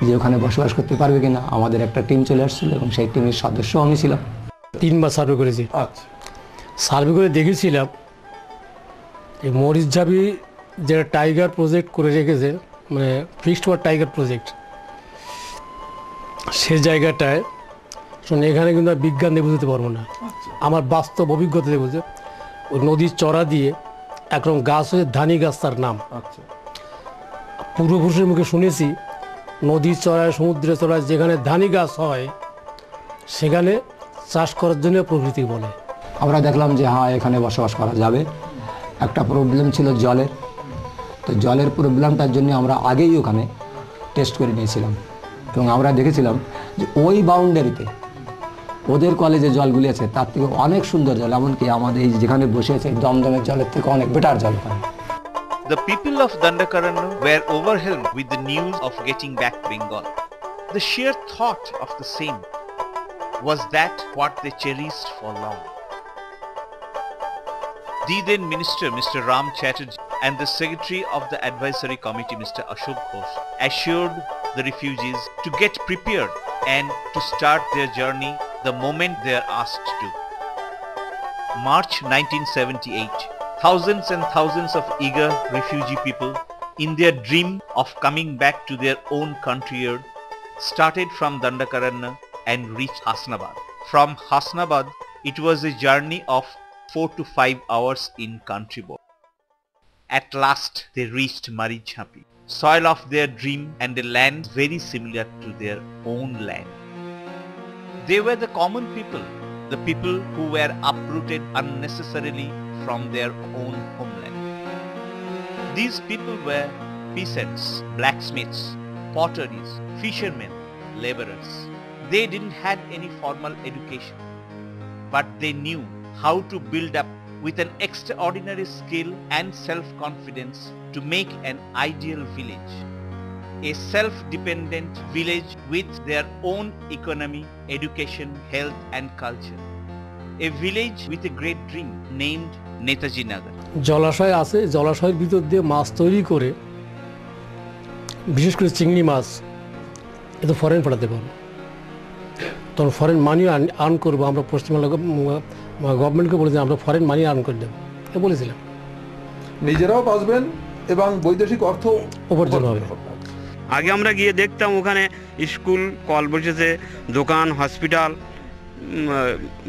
যে ওখানে বসবাস করতে পারবে কিনা। আমাদের একটা টিম চলে আসছিল এবং সেই টিমের সদস্য আমি ছিলাম। 3 মাস সার্ভে করেছি। আচ্ছা, সার্ভে করে দেখেছিলাম এই মরিচঝাপি যেটা টাইগার প্রজেক্ট করে রেখেছে, মানে ফিক্সড ফর টাইগার প্রজেক্ট, সে জায়গাটায় শুনে এখানে কিন্তু আর বিজ্ঞান দিয়ে বুঝতে পারবো না। আমার বাস্তব অভিজ্ঞতা দিয়ে বুঝে ওই নদীর চড়া দিয়ে একরকম গাছ হচ্ছে ধানি গাছ, তার নাম। আচ্ছা, পূর্বপুরুষের মুখে শুনেছি নদীর চড়ায় সমুদ্রের চড়ায় যেখানে ধানি গাছ হয় সেখানে চাষ করার জন্য প্রকৃতি বলে। আমরা দেখলাম যে হ্যাঁ এখানে বসবাস করা যাবে। একটা প্রবলেম ছিল জলের, তো জলের প্রবলেমটার জন্য আমরা আগেই ওখানে টেস্ট করে নিয়েছিলাম এবং আমরা দেখেছিলাম যে ওই বাউন্ডারিতে ওদের কলেজে জলগুলি আছে তার থেকে অনেক সুন্দর জল, এমনকি আমাদের এই যেখানে বসে আছে দমদমের জলের থেকে অনেক বেটার জল পায়। The people of Dandakarannu were overwhelmed with the news of getting back Bengal. The sheer thought of the same was that what they cherished for long. The then Minister Mr. Ram Chatterjee and the Secretary of the Advisory Committee Mr. Ashok Ghosh assured the refugees to get prepared and to start their journey the moment they are asked to. March 1978. Thousands and thousands of eager refugee people in their dream of coming back to their own country started from Dandakarannu and reached Hasnabad. From Hasnabad, it was a journey of 4 to 5 hours in country boat. At last, they reached Maricjhapi, soil of their dream and a land very similar to their own land. They were the common people, the people who were uprooted unnecessarily from their own homeland. These people were peasants, blacksmiths, potteries, fishermen, laborers. They didn't have any formal education, but they knew how to build up with an extraordinary skill and self-confidence to make an ideal village. A self-dependent village with their own economy, education, health and culture. A village with a great dream named Netaji Nagar. জলাশয় আছে, জলাশয়ের ভিতর দিয়ে মাছ তৈরি করে, বিশেষ করে চিংড়ি মাছ, এ তো ফরেন পাঠাতে পারবো, তখন ফরেন মানি আর্ন করবো। আমরা পশ্চিমবাংলা গভর্নমেন্টকে বলেছি আমরা ফরেন মানি আর্ন করে দেবো, এ বলেছিলাম। নিজেরাও বাঁচবেন এবং বৈদেশিক অর্থ উপার্জন হবে। আগে আমরা গিয়ে দেখতাম ওখানে স্কুল কল বসেছে, দোকান, হসপিটাল,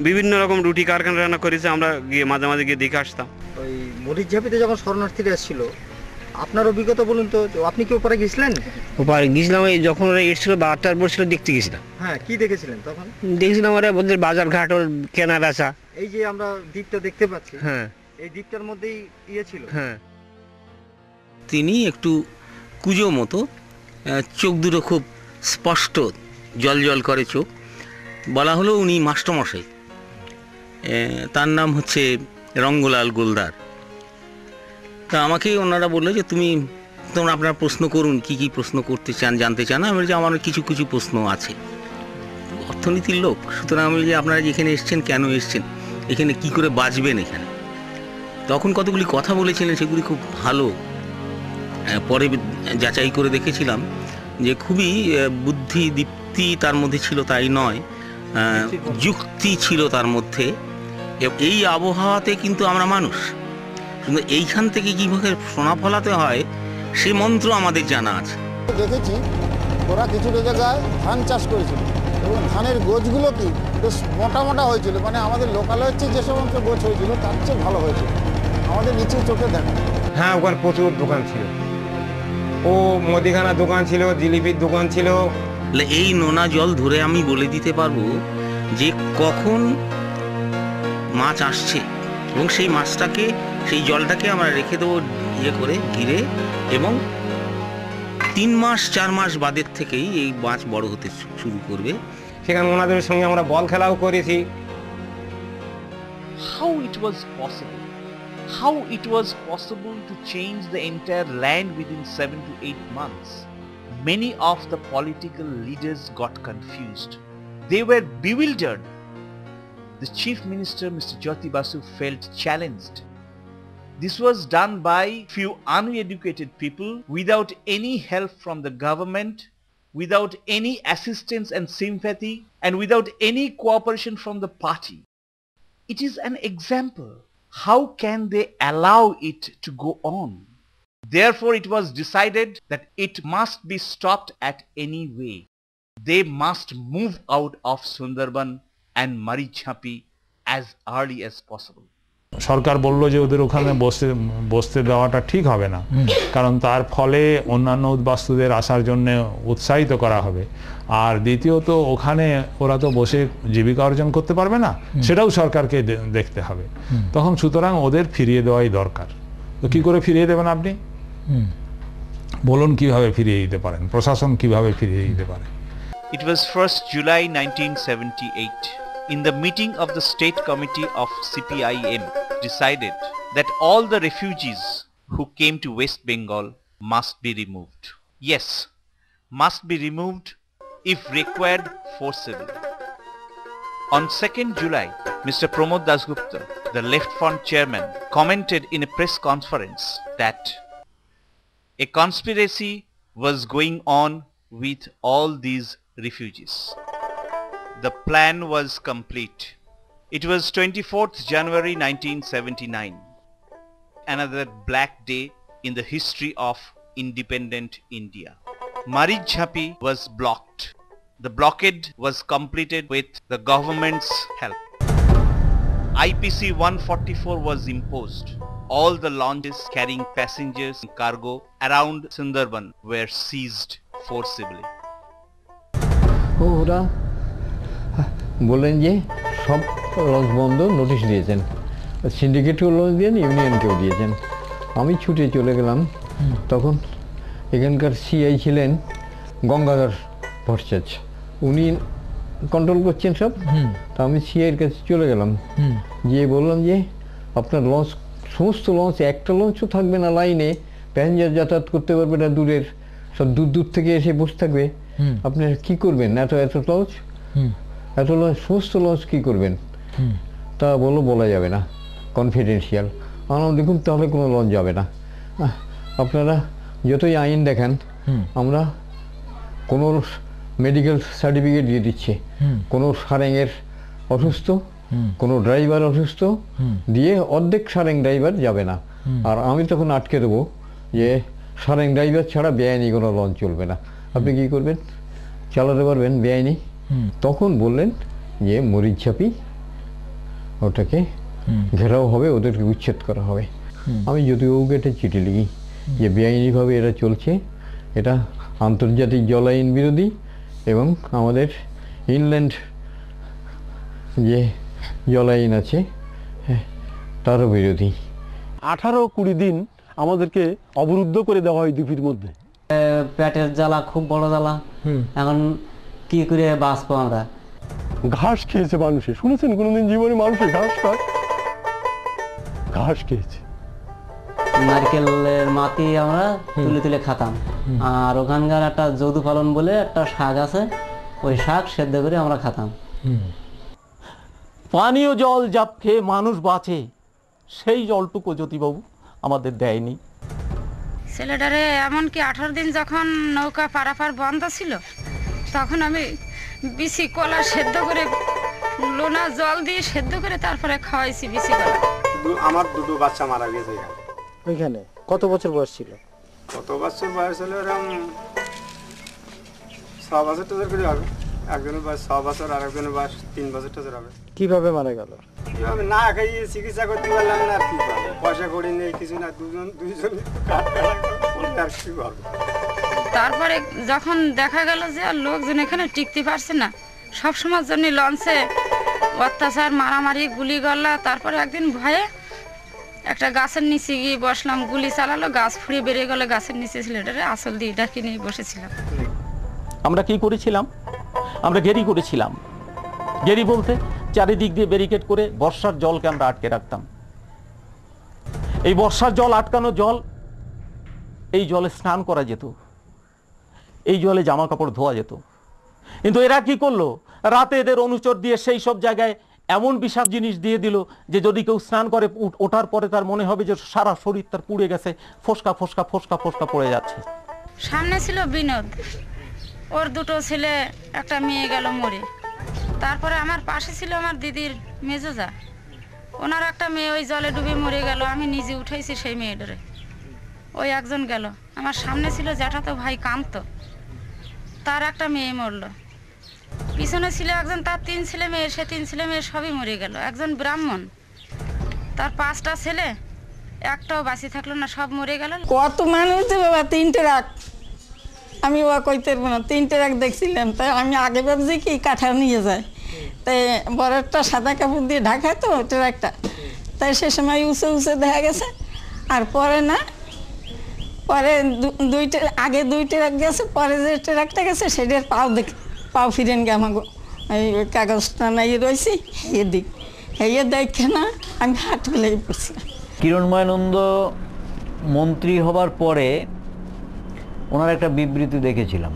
বিভিন্ন রকম রুটি কারখানা করেছে। আমরা গিয়ে মাঝে মাঝে গিয়ে দেখে আসতাম। ওই মরিচঝাপিতে যখন শরণার্থীরা এসেছিল, আপনার অভিজ্ঞতা বলুন তো, আপনি কি ওপারে গেছিলেন? ওপারে গিয়েছিলাম, এই যখন ওরা এসেছিল বা 8টার পর ছিল, দেখতে গেছিলাম। হ্যাঁ, কি দেখেছিলেন তখন? দেখছিলাম ওরা ওদের বাজার ঘাট, ওর কেনা বেচা। এই যে আমরা দ্বীপটা দেখতে পাচ্ছি, হ্যাঁ, এই দ্বীপটার মধ্যেই ইয়ে ছিল। হ্যাঁ, তিনি একটু কুজো মতো, চোখ দুটো খুব স্পষ্ট, জল জল করে চোখ। বলা হলো উনি মাস্টারমশাই, তার নাম হচ্ছে রঙ্গলাল গোলদার। তা আমাকে ওনারা বললো যে তোমরা আপনারা প্রশ্ন করুন, কি কি প্রশ্ন করতে চান, জানতে চান। আমি বলছি আমার কিছু কিছু প্রশ্ন আছে। অর্থনীতির লোক, সুতরাং আমি বলি আপনারা যেখানে এসছেন কেন এসছেন, এখানে কি করে বাঁচবেন এখানে। তখন কতগুলি কথা বলেছিলেন, সেগুলি খুব ভালো। পরে যাচাই করে দেখেছিলাম যে খুবই বুদ্ধি দীপ্তি তার মধ্যে ছিল, তাই নয়, যুক্তি ছিল তার মধ্যে। এই আবহাওয়াতে কিন্তু আমরা মানুষ, কিন্তু এইখান থেকে কীভাবে সোনা ফলাতে হয় সে মন্ত্র আমাদের জানা আছে। দেখেছি ওরা কিছুটা জায়গায় ধান চাষ করেছিল এবং ধানের গোছগুলো কি বেশ মোটা মোটা হয়েছিল, মানে আমাদের লোকাল হচ্ছে যে সমস্ত গোছ হয়েছিল তার চেয়ে ভালো হয়েছিল, আমাদের নিচে চোখে দেখা। হ্যাঁ, ওখানে প্রচুর দোকান ছিল, ও মুদিখানা দোকান ছিল, জিলিপির দোকান ছিল। এই নোনা জল ধরে আমি বলে দিতে পারবো যে কখন মাছ আসছে, এবং সেই মাছটাকে, সেই জলটাকে আমরা রেখে দেবো ইয়ে করে ঘিরে, এবং 3 মাস 4 মাস বাদের থেকেই এই মাছ বড় হতে শুরু করবে। সেখানে ওনাদের সঙ্গে আমরা বল খেলাও করেছি। How it was possible? How it was possible to change the entire land within 7 to 8 months? Many of the political leaders got confused. They were bewildered. The Chief Minister, Mr. Jyoti Basu, felt challenged. This was done by few uneducated people without any help from the government, without any assistance and sympathy and without any cooperation from the party. It is an example. How can they allow it to go on? Therefore, it was decided that it must be stopped at any way. They must move out of Sundarban and Maricjhapi as early as possible. সরকার বলল যে ওদের ওখানে বসতে দেওয়াটা ঠিক হবে না, কারণ তার ফলে অন্যান্য উদ্বাস্তুদের আসার জন্য উৎসাহিত করা হবে, আর দ্বিতীয়ত ওখানে ওরা তো বসে জীবিকা অর্জন করতে পারবে না, সেটাও সরকারকে দেখতে হবে। তখন সুতরাং ওদের ফিরিয়ে দেওয়াই দরকার। তো কি করে ফিরিয়ে দেবেন আপনি বলুন, কিভাবে ফিরিয়ে দিতে পারেন, প্রশাসন কিভাবে ফিরিয়ে দিতে পারে? It was 1st July 1978. In the meeting of the State Committee of CPIM decided that all the refugees who came to West Bengal must be removed. Yes, must be removed if required forcibly. On 2nd July, Mr. Pramod Dasgupta, the Left Front chairman, commented in a press conference that a conspiracy was going on with all these refugees. The plan was complete. It was 24th January 1979, another black day in the history of independent India. Maricjhapi was blocked. The blockade was completed with the government's help. IPC 144 was imposed. All the launches carrying passengers and cargo around Sundarban were seized forcibly. ওরা বললেন যে সব launch বন্ধ, notice দিয়েছেন, সিন্ডিকেটকেও launch দিয়েছেন, ইউনিয়নকেও দিয়েছেন। আমি ছুটে চলে গেলাম, তখন এখানকার সিআই ছিলেন গঙ্গাধর ভট্টাচার্য, উনি কন্ট্রোল করছেন সব। তা আমি সিআইয়ের কাছে চলে গেলাম, গিয়ে বললাম যে আপনার লঞ্চ, সমস্ত লঞ্চ, একটা লঞ্চও থাকবে না লাইনে, প্যাসেঞ্জার যাতায়াত করতে পারবে না, দূরের সব দূর দূর থেকে এসে বসে থাকবে, আপনারা কী করবেন? এত লঞ্চ, এত লঞ্চ, সমস্ত লঞ্চ কী করবেন? তা বলা যাবে না, কনফিডেন্সিয়াল। আমরা দেখুন তাহলে কোনো লঞ্চ যাবে না, আপনারা যতই আইন দেখান, আমরা কোনো মেডিকেল সার্টিফিকেট দিয়ে দিচ্ছে, কোনো সারেঙের অসুস্থ, কোনো ড্রাইভার অসুস্থ দিয়ে অর্ধেক সারেং ড্রাইভার যাবে না। আর আমি তখন আটকে দেবো যে সারেং ড্রাইভার ছাড়া বেআইনি কোনো লঞ্চ চলবে না। আপনি কী করবেন? চালাতে পারবেন বেআইনি? তখন বললেন যে মরিচঝাপি ওটাকে ঘেরাও হবে, ওদেরকে উচ্ছেদ করা হবে। আমি যদিও একটা চিঠি লিখি যে বেআইনিভাবে এরা চলছে, এটা আন্তর্জাতিক জল আইন বিরোধী এবং আমাদের ইনল্যান্ড যে জল আইন আছে তারও বিরোধী। 18-20 দিন আমাদেরকে অবরুদ্ধ করে দেওয়া হয় দ্বীপের মধ্যে। পেটের জ্বালা, খুব বড় জ্বালা, এখন কি করে বাঁচবো আমরা? ঘাস খেয়েছে মানুষে, শুনেছেন কোনোদিন জীবনে মানুষে ঘাস খায়? ঘাস খেয়েছে। নারকেলের মাটি আমরা তুলে তুলে খাতাম, আর ওখানকার একটা যদু ফলন বলে একটা শাক আছে, ওই শাক সেদ্ধ করে আমরা খাতাম। পানীয় জল যা খেয়ে মানুষ বাঁচে, সেই জলটুকু জ্যোতিবাবু আমাদের দেয়নি। ছেলেটারে এমনকি 18 দিন যখন নৌকা পারাপার বন্ধ ছিল, তখন আমি বিসি কলা সেদ্ধ করে, লোনা জল দিয়ে সেদ্ধ করে তারপরে খাওয়াইছি বিসি কলা। আমার দুটো বাচ্চা মারা গেছে ওইখানে। কত বছর বয়স ছিল? কত বছর বয়স হলো? এরকম 6 বছর টছর করে হবে। একজনের বয়স 6 বছর, আর একজনের বয়স 3 বছর টছর হবে। কিভাবে মারা গেল? কিভাবে? না খাইয়ে চিকিৎসা করতে পারলাম না, আর কি করবো? পয়সা করি নেই, কিছু না, দুজন আর কি করবো? তারপরে যখন দেখা গেল যে লোকজন এখানে টিকতে পারছে না, সবসময়ের জন্য লঞ্চে অত্যাচার, মারামারি, গুলি গল্লা, তারপরে একদিন ভয়ে একটা গাছের নিচে গিয়ে বসলাম, গুলি চালালো, গাছ ফুড়ে বেরিয়ে গেল, গাছের নিচে ছেলেটারে আসল দিয়ে ডাকি নিয়ে বসেছিলাম। আমরা কি করেছিলাম? আমরা গেরি করেছিলাম। গেরি বলতে চারিদিক দিয়ে ব্যারিকেড করে বর্ষার জলকে আমরা আটকে রাখতাম। এই বর্ষার জল, আটকানো জল, এই জলে স্নান করা যেত, এই জলে জামা কাপড় ধোয়া যেত। কিন্তু এরা কি করলো? রাতে এদের অনুচর দিয়ে সেই সব জায়গায় এমন বিষাক্ত জিনিস দিয়ে দিল যে যদি কেউ স্নান করে ওঠার পরে তার মনে হবে যে সারা শরীর তার পুড়ে গেছে, ফোসকা ফোসকা ফোসকা ফোসকা পড়ে যাচ্ছে। সামনে ছিল বিনোদ, ওর দুটো ছেলে একটা মেয়ে গেল মরে। তারপরে আমার পাশে ছিল আমার দিদির মেজোজা, ওনার একটা মেয়ে ওই জলে ডুবে মরে গেল, আমি নিজে উঠাইছি সেই মেয়েটারে। ওই একজন গেল, আমার সামনে ছিল জ্যাঠাতো ভাই কান্ত, তার একটা মেয়ে মরলো। পিছনে ছিল একজন, তার 3 ছেলে মেয়ে, সে 3 ছেলে মেয়ে সবই মরে গেল। একজন ব্রাহ্মণ, তার 5টা ছেলে, একটাও বাঁচি থাকলো না, সব মরে গেল। কত মানুষ যে বাবা, 3 ট্রাক, আমি ও কইতে পারবো না, 3 ট্রাক দেখছিলাম। তাই আমি আগে ভাবছি কি কাঠা নিয়ে যায়, তাই বড়টা সাদা কাপড় দিয়ে ঢাকায় তো ট্রাকটা, তাই সে সময় উঁচু উঁচু দেখা গেছে। আর পরে না, পরে আগে 2 ট্রাক গেছে, পরে যে ট্রাকটা গেছে সেটার পাও ফিরেন গে আমাকে এই কাগজটা নাই রয়েছি এদিক হেয়ে দেখে না, আমি হাট ফেলেই পড়ছিলাম। কিরণময় নন্দ মন্ত্রী হবার পরে ওনার একটা বিবৃতি দেখেছিলাম,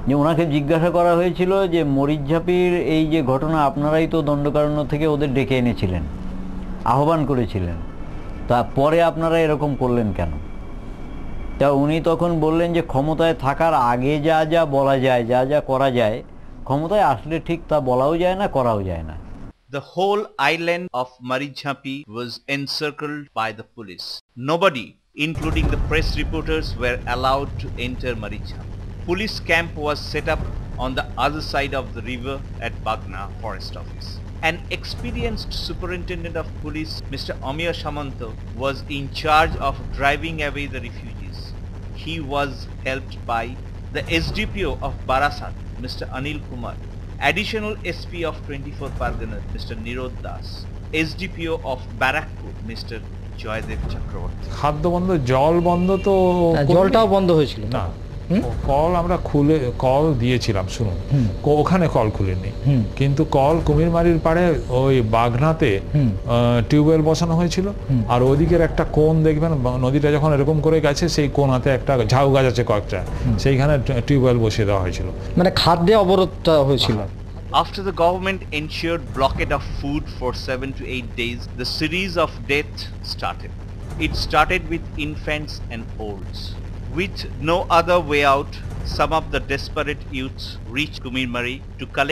যে ওনাকে জিজ্ঞাসা করা হয়েছিল যে মরিচঝাপির এই যে ঘটনা, আপনারাই তো দণ্ডকারণ্য থেকে ওদের ডেকে এনেছিলেন, আহ্বান করেছিলেন, তা পরে আপনারা এরকম করলেন কেন? তা উনি তখন বললেন যে ক্ষমতায় থাকার আগে যা যা বলা যায়, যা যা করা যায়, ক্ষমতায় আসলে ঠিক তা বলাও যায় না, করাও যায় না। The whole island of Marijhapi was encircled by the police. Nobody, including the press reporters, were allowed to enter Marijhapi. Police camp was set up on the other side of the river at Bagna Forest Office. An experienced superintendent of police, Mr. Amiya Samanto, was in charge of driving away the refugees. He was helped by the SDPO of Barasat, Mr. Anil Kumar, Additional SP of 24 Pargana, Mr. Nirod Das, SDPO of Barakpur, Mr. Joydev Chakraborty. খাদ্য বন্ধ, জল বন্ধ, তো জলটাও বন্ধ হয়েছিল না, call আমরা খুলে কল দিয়েছিলাম, শুনুন, ওখানে কল খুলেনি, কিন্তু কল কুমিরমারির পাড়ে ওই বাগনাতে টিউবওয়েল বসানো হয়েছিল। আর ওদিকের একটা কোণ দেখবেন, নদীটা যখন এরকম করে গেছে, সেই কোণাতে একটা ঝাউ গাছ আছে কয়েকটা, সেইখানে টিউবওয়েল বসিয়ে দেওয়া হয়েছিল, মানে খাদ্যে অবরোধটা হয়েছিল। After the government ensured blockade of food for 7 to 8 days, the series of death started. It started with infants and olds. With no other way out, some of the desperate youths reached Kumirmari to collect